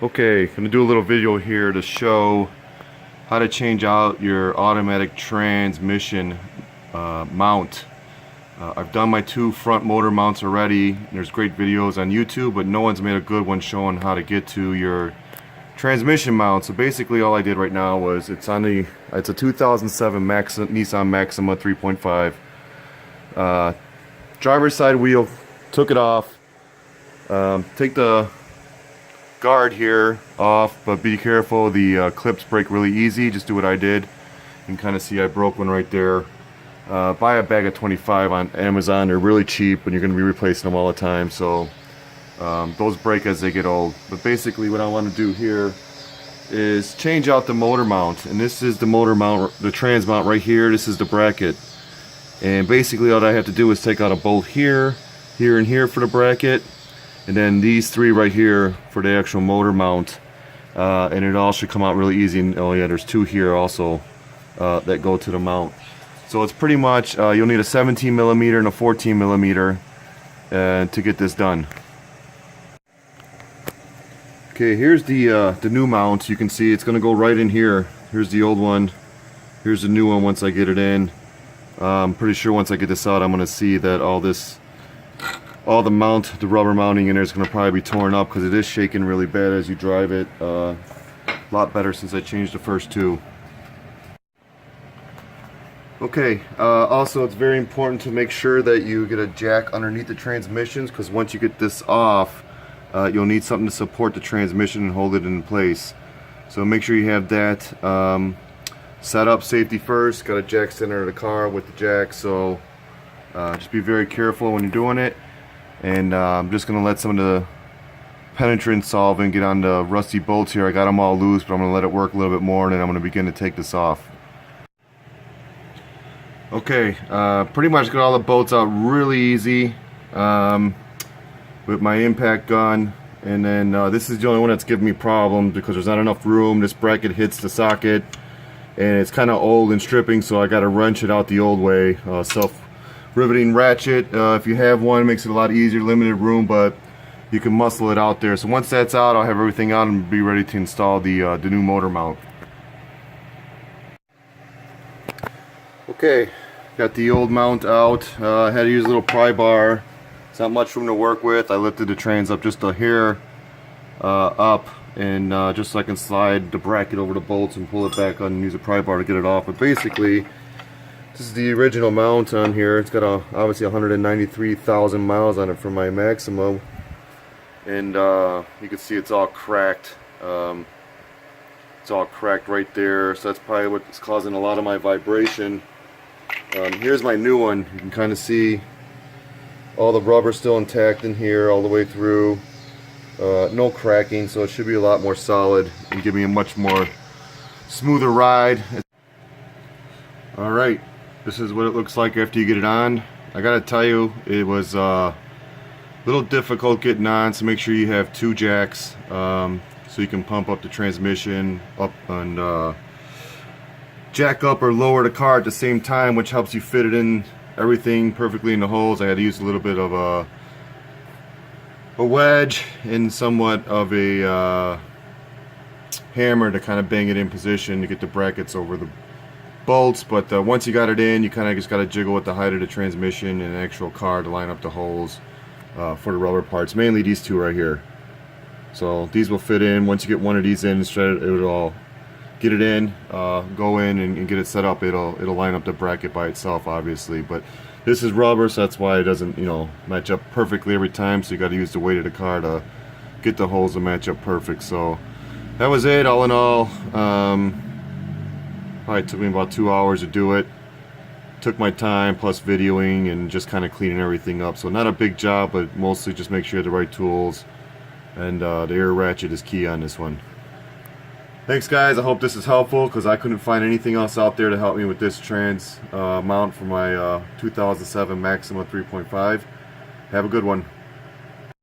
Okay, gonna do a little video here to show how to change out your automatic transmission mount. I've done my two front motor mounts already. There's great videos on YouTube, but no one's made a good one showing how to get to your transmission mount. So basically all I did right now was it's a 2007 Nissan Maxima 3.5. Driver's side wheel, took it off. Take the guard here off, but be careful, the clips break really easy. Just do what I did. You can kind of see I broke one right there. Buy a bag of 25 on Amazon. They're really cheap and you're going to be replacing them all the time, so those break as they get old. But basically what I want to do here is change out the motor mount, and this is the motor mount, the trans mount right here. This is the bracket, and basically all I have to do is take out a bolt here, here, and here for the bracket, and then these three right here for the actual motor mount, and it all should come out really easy. And oh yeah, there's two here also that go to the mount. So it's pretty much you'll need a 17 millimeter and a 14 millimeter to get this done. Okay, here's the new mount. You can see it's gonna go right in here. Here's the old one, here's the new one once I get it in. I'm pretty sure once I get this out I'm gonna see that all the rubber mounting in there is gonna probably be torn up because it is shaking really bad as you drive it. A lot better since I changed the first two. Okay, also it's very important to make sure that you get a jack underneath the transmissions, because once you get this off, you'll need something to support the transmission and hold it in place. So make sure you have that set up. Safety first. Got a jack center of the car with the jack, so just be very careful when you're doing it. And I'm just going to let some of the penetrant solvent get on the rusty bolts here. I got them all loose, but I'm going to let it work a little bit more, and then I'm going to begin to take this off. Okay, pretty much got all the bolts out really easy with my impact gun, and then this is the only one that's giving me problems because there's not enough room. This bracket hits the socket and it's kind of old and stripping, so I got to wrench it out the old way. Self-riveting ratchet, if you have one, makes it a lot easier. Limited room, but you can muscle it out there. So once that's out, I'll have everything out and be ready to install the new motor mount. Okay, got the old mount out. I had to use a little pry bar. It's not much room to work with. I lifted the trans up just a hair up, and just so I can slide the bracket over the bolts and pull it back on and use a pry bar to get it off. But basically, this is the original mount on here. It's got obviously 193,000 miles on it for my Maxima, and you can see it's all cracked. It's all cracked right there, so that's probably what's causing a lot of my vibration. Here's my new one. You can kind of see all the rubber still intact in here all the way through. No cracking, so it should be a lot more solid and give me a much more smoother ride. Alright, this is what it looks like after you get it on. I gotta tell you, it was a little difficult getting on, so make sure you have two jacks so you can pump up the transmission up and jack up or lower the car at the same time, which helps you fit it in everything perfectly in the holes. I had to use a little bit of a wedge and somewhat of a hammer to kind of bang it in position to get the brackets over the bolts. But once you got it in, you kind of just got to jiggle with the height of the transmission and the actual car to line up the holes for the rubber parts, mainly these two right here. So these will fit in. Once you get one of these in, it'll get it in, go in and get it set up. It'll line up the bracket by itself, obviously, but this is rubber, so that's why it doesn't, match up perfectly every time. So you got to use the weight of the car to get the holes to match up perfect. So that was it. All in all, probably took me about 2 hours to do it. Took my time, plus videoing and just kind of cleaning everything up. So not a big job, but mostly just make sure you have the right tools, and the air ratchet is key on this one. Thanks guys, I hope this is helpful because I couldn't find anything else out there to help me with this trans mount for my 2007 Maxima 3.5. Have a good one.